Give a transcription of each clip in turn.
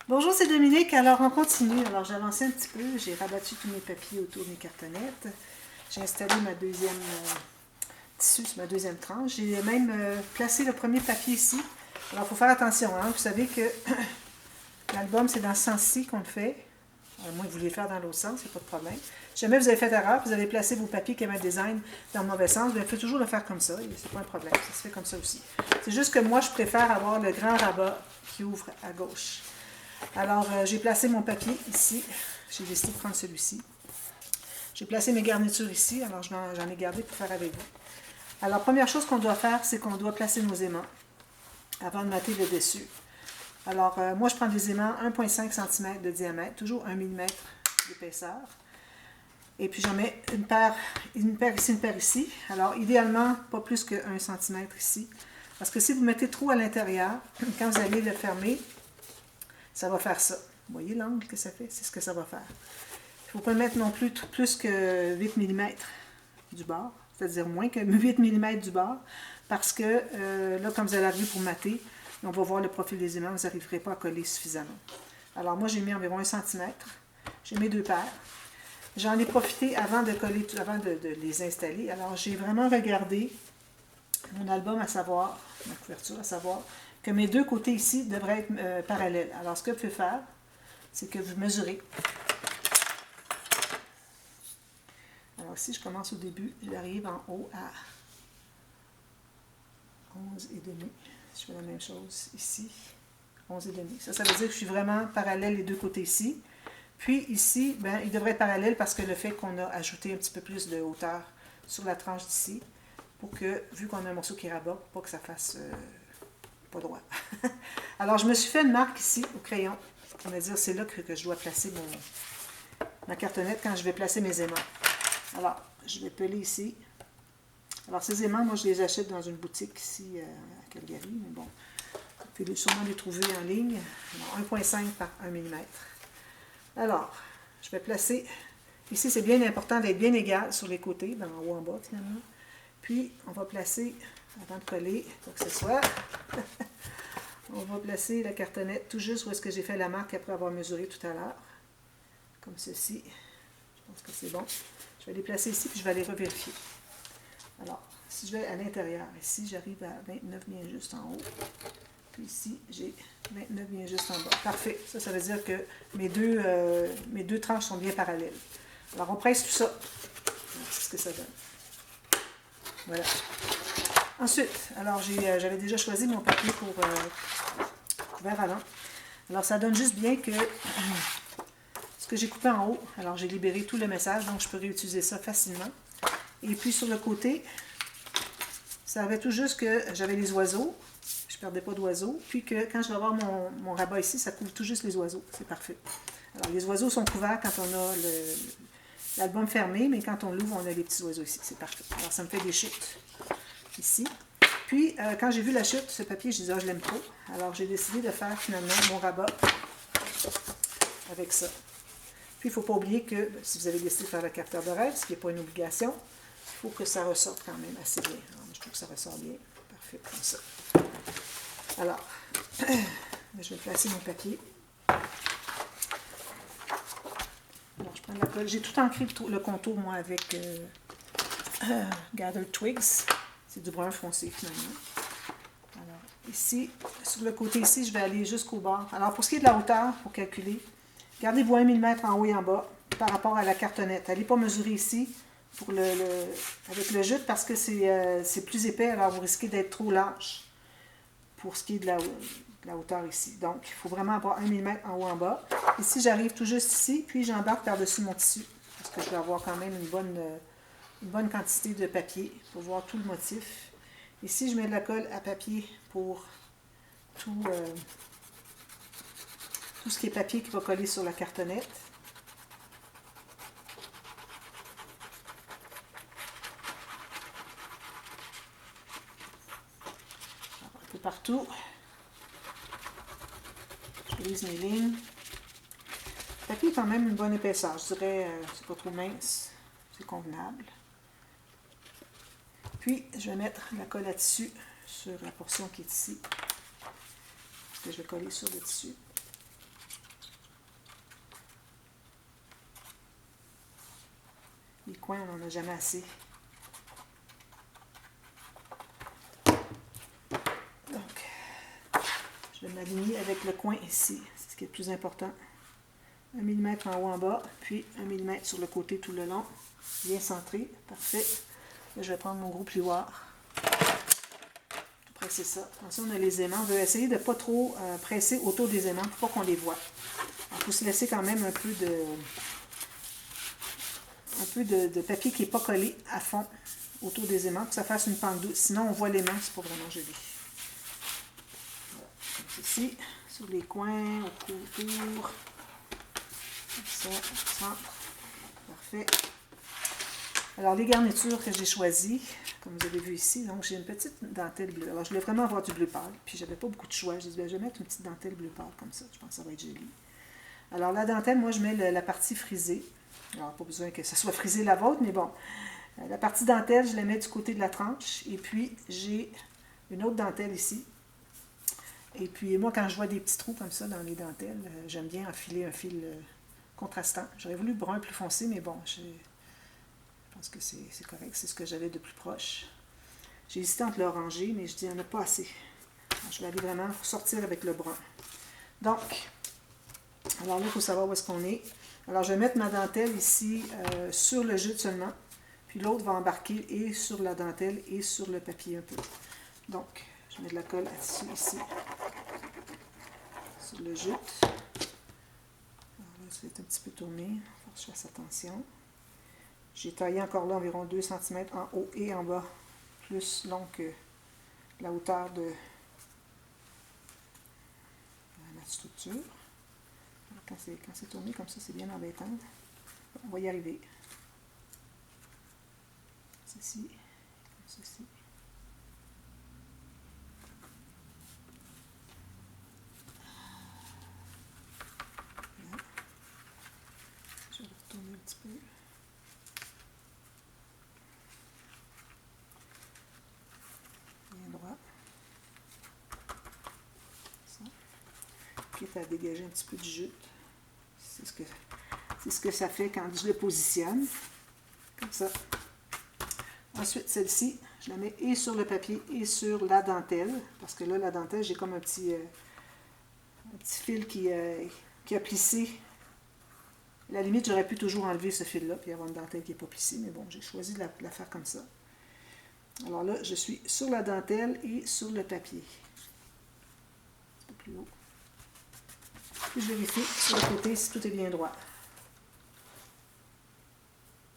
Bonjour, c'est Dominique. Alors, on continue. Alors, j'ai avancé un petit peu. J'ai rabattu tous mes papiers autour de mes cartonnettes. J'ai installé ma deuxième tissu sur ma deuxième tranche. J'ai même placé le premier papier ici. Alors, il faut faire attention. Hein? Vous savez que l'album, c'est dans ce sens-ci qu'on le fait. À moins que vous voulez le faire dans l'autre sens, il n'y a pas de problème. Si jamais vous avez fait erreur, vous avez placé vos papiers qui avaient un design dans le mauvais sens, vous pouvez toujours le faire comme ça. C'est pas un problème. Ça se fait comme ça aussi. C'est juste que moi, je préfère avoir le grand rabat qui ouvre à gauche. Alors, j'ai placé mon papier ici. J'ai décidé de prendre celui-ci. J'ai placé mes garnitures ici. Alors, j'en ai gardé pour faire avec vous. Alors, première chose qu'on doit faire, c'est qu'on doit placer nos aimants avant de mater le dessus. Alors, moi, je prends des aimants 1,5 cm de diamètre, toujours 1 mm d'épaisseur. Et puis, j'en mets une paire ici, une paire ici. Alors, idéalement, pas plus que 1 cm ici. Parce que si vous mettez trop à l'intérieur, quand vous allez le fermer, ça va faire ça. Vous voyez l'angle que ça fait? C'est ce que ça va faire. Il ne faut pas mettre non plus que 8 mm du bord, c'est-à-dire moins que 8 mm du bord, parce que là, quand vous allez arriver pour mater, on va voir le profil des aimants, vous n'arriverez pas à coller suffisamment. Alors moi, j'ai mis environ 1 cm. J'ai mes deux paires. J'en ai profité avant de coller, avant de les installer. Alors, j'ai vraiment regardé mon album, à savoir, ma couverture, à savoir que mes deux côtés ici devraient être parallèles. Alors, ce que vous pouvez faire, c'est que vous mesurez. Alors, si je commence au début, j'arrive en haut à 11,5. Je fais la même chose ici, 11,5. Ça veut dire que je suis vraiment parallèle les deux côtés ici. Puis ici, ben, il devrait être parallèle parce que le fait qu'on a ajouté un petit peu plus de hauteur sur la tranche d'ici, pour que, vu qu'on a un morceau qui rabat, pas que ça fasse pas droit. Alors, je me suis fait une marque ici au crayon. On va dire c'est là que je dois placer ma cartonnette quand je vais placer mes aimants. Alors, je vais peler ici. Alors, ces aimants, moi, je les achète dans une boutique ici à Calgary, mais bon, vous pouvez sûrement les trouver en ligne. 1,5 par 1 mm. Alors, je vais placer, ici, c'est bien important d'être bien égal sur les côtés, en haut en bas, finalement. Puis, on va placer, avant de coller, quoi que ce soit, on va placer la cartonnette tout juste où est-ce que j'ai fait la marque après avoir mesuré tout à l'heure. Comme ceci. Je pense que c'est bon. Je vais les placer ici, puis je vais les revérifier. Alors, si je vais à l'intérieur, ici, j'arrive à 29 bien juste en haut. Puis ici, j'ai 29 bien juste en bas. Parfait. Ça veut dire que mes deux tranches sont bien parallèles. Alors, on presse tout ça. C'est ce que ça donne. Voilà. Ensuite, alors j'avais déjà choisi mon papier pour couvert à l'encre. Alors, ça donne juste bien que ce que j'ai coupé en haut, alors j'ai libéré tout le message, donc je peux réutiliser ça facilement. Et puis, sur le côté, ça avait tout juste que j'avais les oiseaux. Je ne perdais pas d'oiseaux. Puis que quand je vais avoir mon rabat ici, ça couvre tout juste les oiseaux. C'est parfait. Alors, les oiseaux sont couverts quand on a l'album fermé, mais quand on l'ouvre, on a les petits oiseaux ici. C'est parfait. Alors, ça me fait des chutes ici. Puis, quand j'ai vu la chute, ce papier, je disais, ah, je l'aime trop. Alors, j'ai décidé de faire finalement mon rabat avec ça. Puis, il ne faut pas oublier que si vous avez décidé de faire le capteur de rêve, ce qui n'est pas une obligation, il faut que ça ressorte quand même assez bien. Alors, je trouve que ça ressort bien. Parfait, comme ça. Alors, je vais placer mon papier. Alors, je prends de la colle. J'ai tout ancré le contour, moi, avec Gathered Twigs. C'est du brun foncé, finalement. Alors, ici, sur le côté ici, je vais aller jusqu'au bord. Alors, pour ce qui est de la hauteur, pour calculer, gardez-vous 1 mm en haut et en bas par rapport à la cartonnette. N'allez pas mesurer ici pour avec le jute parce que c'est plus épais, alors vous risquez d'être trop large pour ce qui est de la hauteur ici. Donc, il faut vraiment avoir 1 mm en haut et en bas. Ici, j'arrive tout juste ici, puis j'embarque par-dessus mon tissu parce que je vais avoir quand même une bonne quantité de papier pour voir tout le motif. Ici, je mets de la colle à papier pour tout ce qui est papier qui va coller sur la cartonnette. Alors, un peu partout. Je lise mes lignes. Le papier est quand même une bonne épaisseur. Je dirais, c'est pas trop mince. C'est convenable. Puis, je vais mettre la colle à tissu sur la portion qui est ici. Que je vais coller sur le tissu. Les coins, on n'en a jamais assez. Donc, je vais m'aligner avec le coin ici. C'est ce qui est le plus important. 1 mm en haut en bas, puis 1 mm sur le côté tout le long. Bien centré. Parfait. Là, je vais prendre mon gros plioir. Presser ça. Ensuite, on a les aimants. On veut essayer de ne pas trop presser autour des aimants pour pas qu'on les voit. Il faut se laisser quand même un peu de papier qui n'est pas collé à fond autour des aimants pour que ça fasse une pente douce. Sinon, on voit l'aimant, c'est pas vraiment joli. Voilà. Comme ceci, sur les coins, autour. Comme ça, au centre. Parfait. Alors, les garnitures que j'ai choisies, comme vous avez vu ici, donc j'ai une petite dentelle bleue. Alors, je voulais vraiment avoir du bleu pâle, puis j'avais pas beaucoup de choix. J'ai dit, ben, je vais mettre une petite dentelle bleu pâle comme ça. Je pense que ça va être joli. Alors, la dentelle, moi, je mets la partie frisée. Alors, pas besoin que ça soit frisé la vôtre, mais bon. La partie dentelle, je la mets du côté de la tranche. Et puis, j'ai une autre dentelle ici. Et puis, moi, quand je vois des petits trous comme ça dans les dentelles, j'aime bien enfiler un fil contrastant. J'aurais voulu brun plus foncé, mais bon, je pense que c'est correct. C'est ce que j'avais de plus proche. J'ai hésité entre l'orangé, mais je dis, il n'y en a pas assez. Alors, je vais aller vraiment sortir avec le brun. Donc, alors là, il faut savoir où est-ce qu'on est. Alors, je vais mettre ma dentelle ici sur le jute seulement. Puis l'autre va embarquer et sur la dentelle et sur le papier un peu. Donc, je mets de la colle à tissu ici. Sur le jute. Alors là, ça va être un petit peu tourné. Il faut que je fasse attention. J'ai taillé encore là environ 2 cm en haut et en bas. Plus long que la hauteur de la structure. Quand c'est tourné comme ça, c'est bien embêtant. On va y arriver. Ceci, comme ceci. Là. Je vais retourner un petit peu. Bien droit. Ça. Quitte à dégager un petit peu du jute. C'est ce que ça fait quand je le positionne. Comme ça. Ensuite, celle-ci, je la mets et sur le papier et sur la dentelle. Parce que là, la dentelle, j'ai comme un petit fil qui a plissé. À la limite, j'aurais pu toujours enlever ce fil-là et avoir une dentelle qui n'est pas plissée. Mais bon, j'ai choisi de la faire comme ça. Alors là, je suis sur la dentelle et sur le papier. Un peu plus haut. Puis je vérifie sur le côté si tout est bien droit.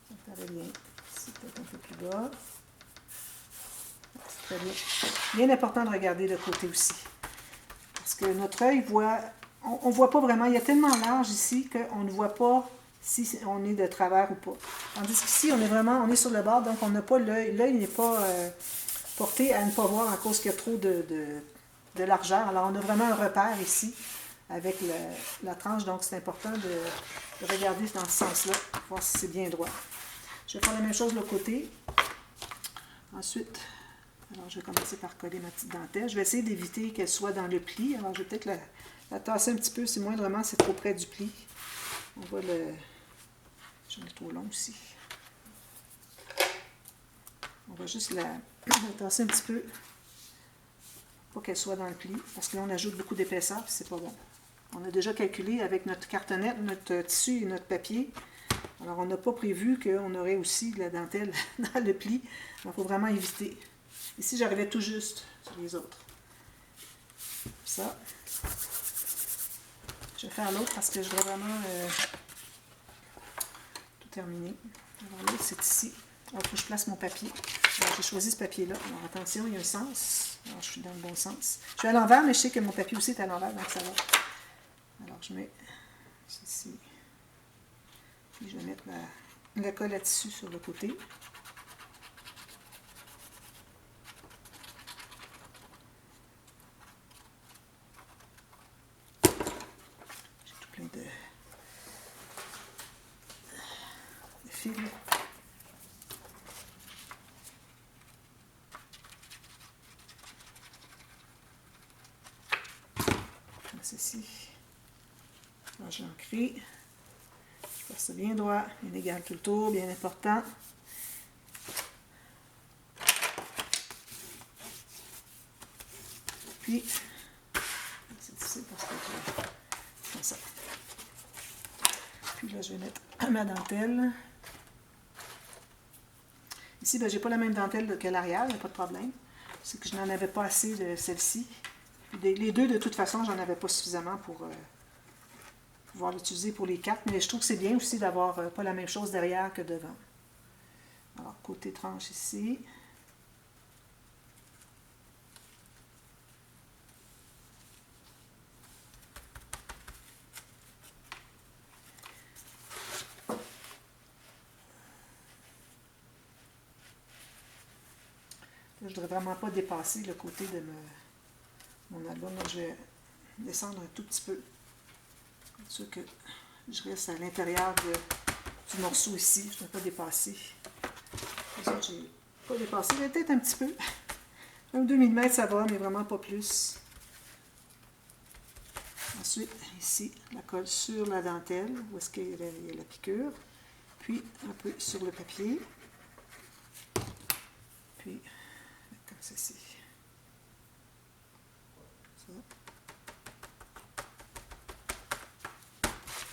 Ça me paraît bien. C'est peut-être un peu plus bas. C'est très bien. Bien important de regarder le côté aussi. Parce que notre œil voit, on ne voit pas vraiment. Il y a tellement large ici qu'on ne voit pas si on est de travers ou pas. Tandis qu'ici, on est sur le bord, donc on n'a pas l'œil. L'œil n'est pas porté à ne pas voir à cause qu'il y a trop de largeur. Alors on a vraiment un repère ici avec la tranche, donc c'est important de regarder dans ce sens-là, pour voir si c'est bien droit. Je vais faire la même chose de l'autre côté. Ensuite, alors je vais commencer par coller ma petite dentelle. Je vais essayer d'éviter qu'elle soit dans le pli. Alors je vais peut-être la tasser un petit peu, si moindrement c'est trop près du pli. On va j'en ai trop long aussi. On va juste la tasser un petit peu, pour qu'elle soit dans le pli, parce que là on ajoute beaucoup d'épaisseur, puis c'est pas bon. On a déjà calculé avec notre cartonnette, notre tissu et notre papier. Alors on n'a pas prévu qu'on aurait aussi de la dentelle dans le pli. Il faut vraiment éviter. Ici j'arrivais tout juste sur les autres. Ça. Je vais faire l'autre parce que je voudrais vraiment tout terminer. Alors l'autre c'est ici. Alors il faut que je place mon papier. J'ai choisi ce papier-là. Alors attention, il y a un sens. Alors je suis dans le bon sens. Je suis à l'envers, mais je sais que mon papier aussi est à l'envers, donc ça va. Alors je mets ceci. Puis je vais mettre la colle à tissu sur le côté. J'ai tout plein de fils. Comme ceci. Alors j'ai ancré. Je Faire ça bien droit, bien égal tout le tour, bien important. Puis, c'est difficile parce que c'est ça. Puis là, je vais mettre ma dentelle. Ici, ben, je n'ai pas la même dentelle que l'arrière, il n'y a pas de problème. C'est que je n'en avais pas assez de celle-ci. Les deux, de toute façon, j'en avais pas suffisamment pour pouvoir l'utiliser pour les quatre. Mais je trouve que c'est bien aussi d'avoir pas la même chose derrière que devant. Alors, côté tranche ici. Je ne voudrais vraiment pas dépasser le côté de mon album. Donc, je vais descendre un tout petit peu. Comme ça que je reste à l'intérieur du morceau ici. Je ne vais pas dépasser. Je n'ai pas dépassé. Peut-être un petit peu. Un 2 mm, ça va, mais vraiment pas plus. Ensuite, ici, la colle sur la dentelle, où est-ce qu'il y a la piqûre. Puis, un peu sur le papier. Puis, comme ceci. Ça.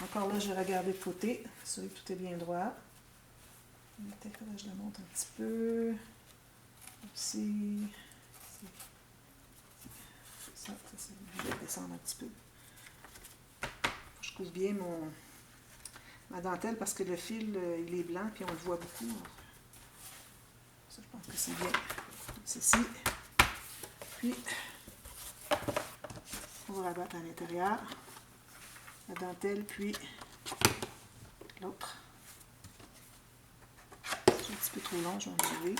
Encore là, je vais regarder de côté, sûr que tout est bien droit. Peut-être que là, je le monte un petit peu. Ici. Ça, je vais descendre un petit peu. Je couvre bien ma dentelle parce que le fil, il est blanc, puis on le voit beaucoup. Ça, je pense que c'est bien. Ceci. Puis, on va rabattre à l'intérieur. La dentelle, puis l'autre. C'est un petit peu trop long, je vais enlever.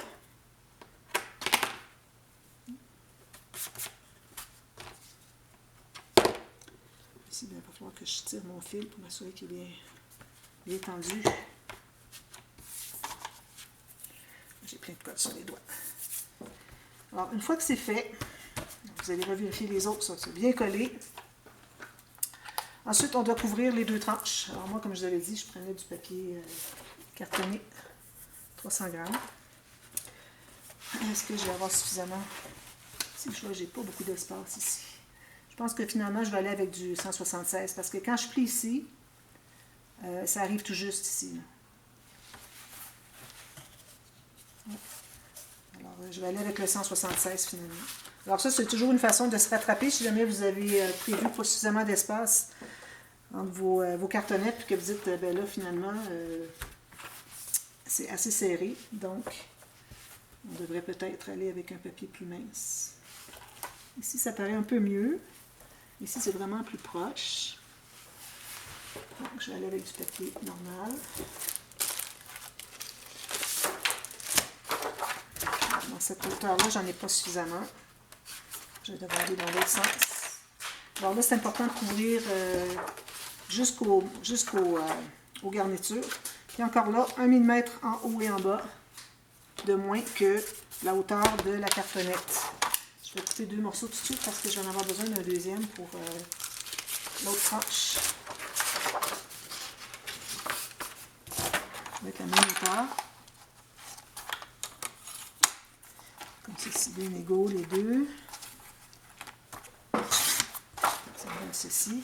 Ici, il va falloir que je tire mon fil pour m'assurer qu'il est bien tendu. J'ai plein de colle sur les doigts. Alors, une fois que c'est fait, vous allez revérifier les autres, ça c'est bien collé. Ensuite, on doit couvrir les deux tranches. Alors moi, comme je vous avais dit, je prenais du papier cartonné, 300 grammes. Est-ce que je vais avoir suffisamment? Si je vois, j'ai pas beaucoup d'espace ici. Je pense que finalement, je vais aller avec du 176 parce que quand je plie ici, ça arrive tout juste ici. Là. Alors, je vais aller avec le 176 finalement. Alors ça, c'est toujours une façon de se rattraper si jamais vous avez prévu pas suffisamment d'espace entre vos cartonnettes puis que vous dites, ben là, finalement, c'est assez serré. Donc, on devrait peut-être aller avec un papier plus mince. Ici, ça paraît un peu mieux. Ici, c'est vraiment plus proche. Donc, je vais aller avec du papier normal. Dans cette hauteur-là, j'en ai pas suffisamment. Je vais devoir aller dans l'autre sens. Alors là, c'est important de couvrir jusqu'aux garnitures. Puis encore là, 1 mm en haut et en bas de moins que la hauteur de la cartonnette. Je vais couper 2 morceaux tout de suite parce que je vais en avoir besoin d'un deuxième pour l'autre tranche. Je vais mettre la même hauteur. Comme ceci, bien égaux les deux. Ça donne ceci.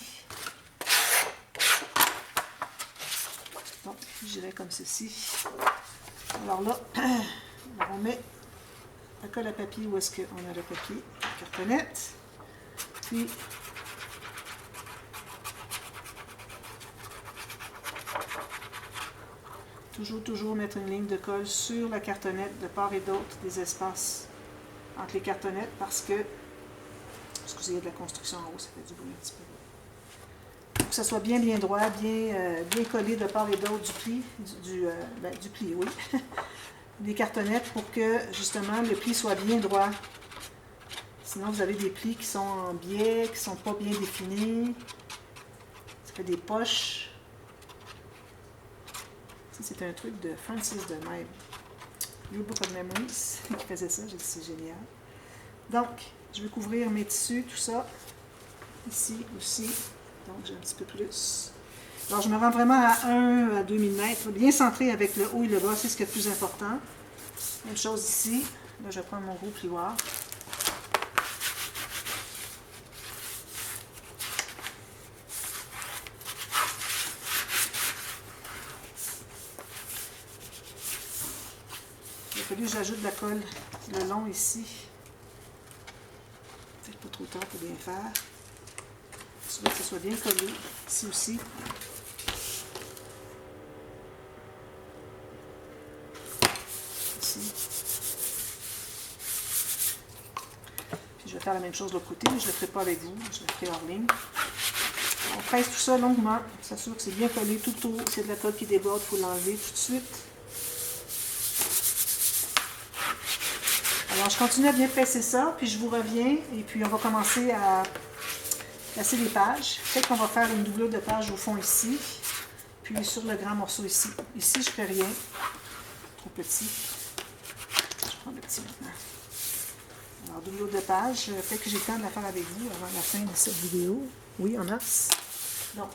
Donc, j'irai comme ceci. Alors là, on met la colle à papier où est-ce qu'on a le papier cartonnette. Puis, toujours mettre une ligne de colle sur la cartonnette de part et d'autre des espaces entre les cartonnettes parce que, excusez, il y a de la construction en haut, ça fait du bruit un petit peu. Pour que ça soit bien droit, bien collé de part et d'autre du pli, du pli, oui, des cartonnettes pour que justement le pli soit bien droit. Sinon, vous avez des plis qui sont en biais, qui ne sont pas bien définis. Ça fait des poches. Ça, c'est un truc de Francis de Même. New Book of Memories qui faisait ça. J'ai dit, c'est génial. Donc, je vais couvrir mes tissus, tout ça. Ici aussi. Donc, j'ai un petit peu plus. Alors, je me rends vraiment à 1 à 2 mm, bien centré avec le haut et le bas, c'est ce qui est le plus important. Même chose ici. Là, je vais prendre mon gros plioir. Il a fallu que j'ajoute de la colle le long ici. Peut-être pas trop tard pour bien faire. Je veux que ça soit bien collé. Ici aussi. Ici. Puis je vais faire la même chose de l'autre côté, mais je ne le ferai pas avec vous. Je le ferai hors ligne. On presse tout ça longuement. On s'assure que c'est bien collé tout autour. C'est de la colle qui déborde, il faut l'enlever tout de suite. Alors, je continue à bien presser ça, puis je vous reviens, et puis on va commencer à placer les pages. Peut-être qu'on va faire une doublure de page au fond ici, puis sur le grand morceau ici. Ici, je ne fais rien. Trop petit. Je prends le petit maintenant. Alors, doublure de page, peut-être que j'ai le temps de la faire avec vous avant la fin de cette vidéo. Oui, en mars. Donc,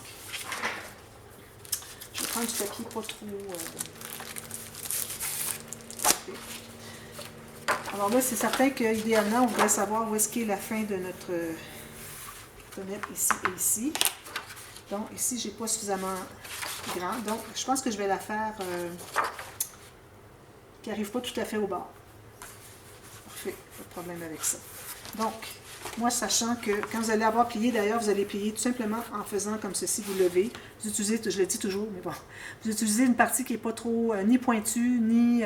je vais prendre du papier pas trop... Alors là, c'est certain qu'idéalement, on voudrait savoir où est-ce qu'est la fin de notre fenêtre ici et ici. Donc, ici, je n'ai pas suffisamment grand. Donc, je pense que je vais la faire qui n'arrive pas tout à fait au bord. Parfait, pas de problème avec ça. Donc, moi, sachant que quand vous allez avoir plié, d'ailleurs, vous allez plier tout simplement en faisant comme ceci, vous levez. Vous utilisez, je le dis toujours, mais bon, vous utilisez une partie qui n'est pas trop ni pointue, ni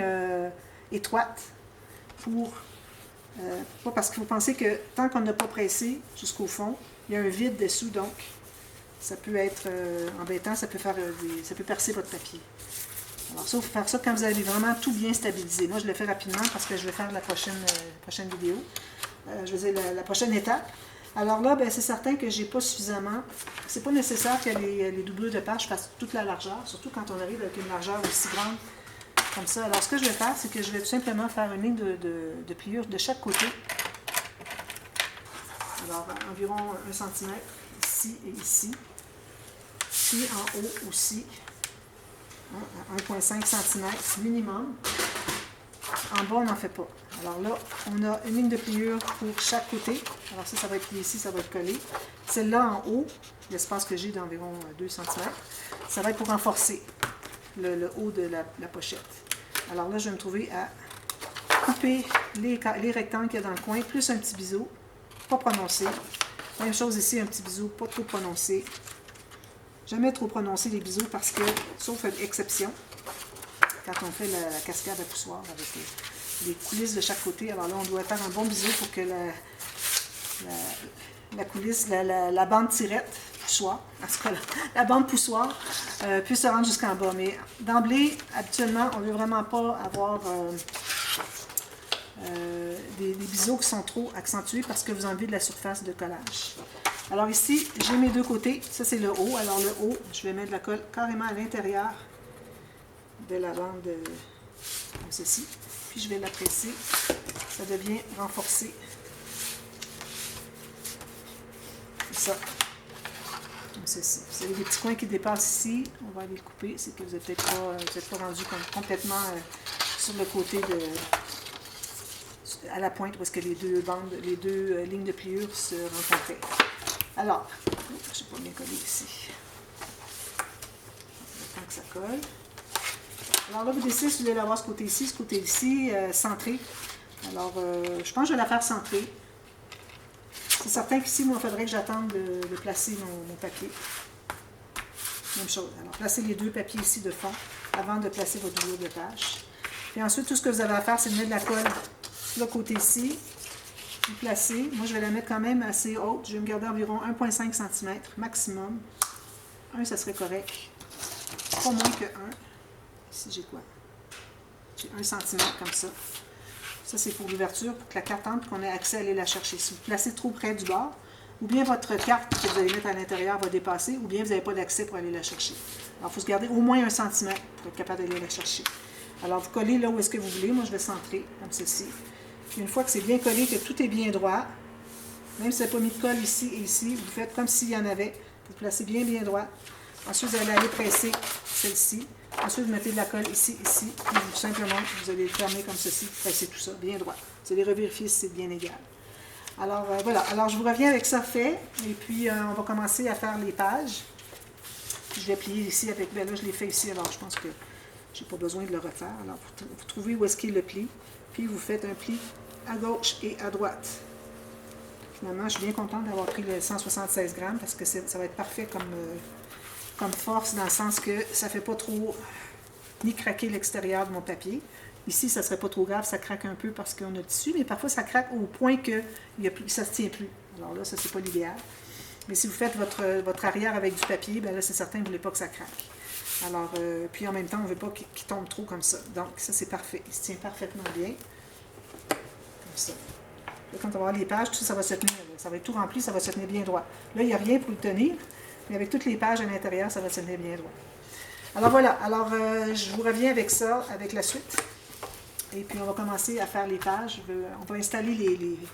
étroite. Pas parce qu'il faut penser que tant qu'on n'a pas pressé jusqu'au fond, il y a un vide dessous, donc ça peut être embêtant, ça peut percer votre papier. Alors ça, il faut faire ça quand vous avez vraiment tout bien stabilisé. Moi, je le fais rapidement parce que je vais faire la prochaine vidéo. Je veux dire, la prochaine étape. Alors là, c'est certain que j'ai pas suffisamment. C'est pas nécessaire que les doublures de page fassent toute la largeur, surtout quand on arrive avec une largeur aussi grande. Comme ça. Alors, ce que je vais faire, c'est que je vais tout simplement faire une ligne de pliure de chaque côté. Alors, environ 1 cm ici et ici. Puis en haut aussi, à 1,5 cm minimum. En bas, on n'en fait pas. Alors là, on a une ligne de pliure pour chaque côté. Alors ça va être plié ici, ça va être collé. Celle-là en haut, l'espace que j'ai d'environ 2 cm, ça va être pour renforcer le haut de la pochette. Alors là, je vais me trouver à couper les rectangles qu'il y a dans le coin, plus un petit biseau, pas prononcé. Même chose ici, un petit biseau, pas trop prononcé. Jamais trop prononcé les biseaux parce que, sauf exception, quand on fait la cascade à poussoir avec les coulisses de chaque côté, alors là, on doit faire un bon biseau pour que la coulisse, la bande tirette, poussoir, en tout cas la bande poussoir, puisse se rendre jusqu'en bas. Mais d'emblée, habituellement, on ne veut vraiment pas avoir des biseaux qui sont trop accentués parce que vous enlevez de la surface de collage. Alors ici, j'ai mes deux côtés. Ça, c'est le haut. Alors le haut, je vais mettre de la colle carrément à l'intérieur de la bande comme ceci. Puis je vais la presser. Ça devient renforcé. Ça. Comme ceci. Vous avez des petits coins qui dépassent ici. On va aller le couper. C'est que vous n'êtes peut-être pas rendu complètement sur le côté à la pointe où est-ce que les deux lignes de pliure se rencontraient. Alors, je n'ai pas bien collé ici. Le temps que ça colle. Alors là, vous décidez si vous voulez l'avoir ce côté-ci, centré. Alors, je pense que je vais la faire centrée. C'est certain qu'ici, moi, il faudrait que j'attende de placer mon papier. Même chose. Alors, placez les deux papiers ici de fond avant de placer votre doublure de page. Puis ensuite, tout ce que vous avez à faire, c'est de mettre de la colle sur le côté-ci. Vous placez. Moi, je vais la mettre quand même assez haute. Je vais me garder environ 1,5 cm maximum. 1, ça serait correct. Pas moins que 1. Ici, j'ai quoi? J'ai 1 cm comme ça. Ça, c'est pour l'ouverture, pour que la carte entre, qu'on ait accès à aller la chercher. Si vous placez trop près du bord, ou bien votre carte que vous allez mettre à l'intérieur va dépasser, ou bien vous n'avez pas d'accès pour aller la chercher. Alors, il faut se garder au moins 1 cm pour être capable d'aller la chercher. Alors, vous collez là où est-ce que vous voulez. Moi, je vais centrer, comme ceci. Puis une fois que c'est bien collé, que tout est bien droit, même si vous n'avez pas mis de colle ici et ici, vous faites comme s'il y en avait. Vous placez bien droit. Ensuite, vous allez aller presser celle-ci. Ensuite, vous mettez de la colle ici, ici. Puis simplement, vous allez le fermer comme ceci. Presser tout ça bien droit. Vous allez revérifier si c'est bien égal. Alors, voilà. Alors, je vous reviens avec ça fait. Et puis, on va commencer à faire les pages. Je vais plier ici avec... Ben là, je l'ai fait ici. Alors, je pense que je n'ai pas besoin de le refaire. Alors, vous trouvez où est-ce qu'il le plie. Puis, vous faites un pli à gauche et à droite. Finalement, je suis bien contente d'avoir pris le 176 grammes parce que ça va être parfait comme force dans le sens que ça ne fait pas trop ni craquer l'extérieur de mon papier. Ici, ça ne serait pas trop grave, ça craque un peu parce qu'on a le tissu, mais parfois ça craque au point que ça ne se tient plus. Alors là, ça, c'est pas l'idéal. Mais si vous faites votre arrière avec du papier, bien là, c'est certain que vous ne voulez pas que ça craque. Alors, puis en même temps, on ne veut pas qu'il tombe trop comme ça. Donc, ça, c'est parfait. Il se tient parfaitement bien. Comme ça. Là, quand on va avoir les pages, tout ça va se tenir. Ça va être tout rempli, ça va se tenir bien droit. Là, il n'y a rien pour le tenir, mais avec toutes les pages à l'intérieur, ça va se tenir bien droit. Alors voilà, alors je vous reviens avec ça, avec la suite. Et puis on va commencer à faire les pages. On va installer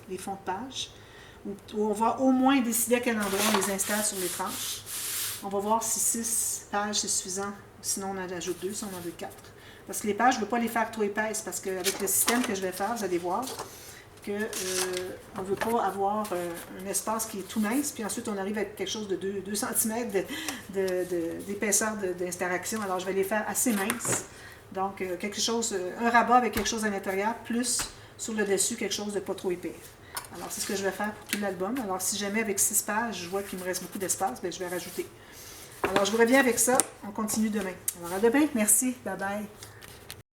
les fonds de page. Où on va au moins décider à quel endroit on les installe sur les tranches. On va voir si 6 pages c'est suffisant. Sinon on en ajoute 2, si on en veut 4. Parce que les pages, je ne veux pas les faire trop épaisses. Parce qu'avec le système que je vais faire, vous allez voir qu'on ne veut pas avoir un espace qui est tout mince, puis ensuite on arrive avec quelque chose de 2 cm d'épaisseur d'interaction. Alors je vais les faire assez minces. Donc quelque chose, un rabat avec quelque chose à l'intérieur, plus sur le dessus quelque chose de pas trop épais. Alors c'est ce que je vais faire pour tout l'album. Alors si jamais avec 6 pages, je vois qu'il me reste beaucoup d'espace, bien, je vais rajouter. Alors je vous reviens avec ça, on continue demain. Alors à demain, merci, bye bye.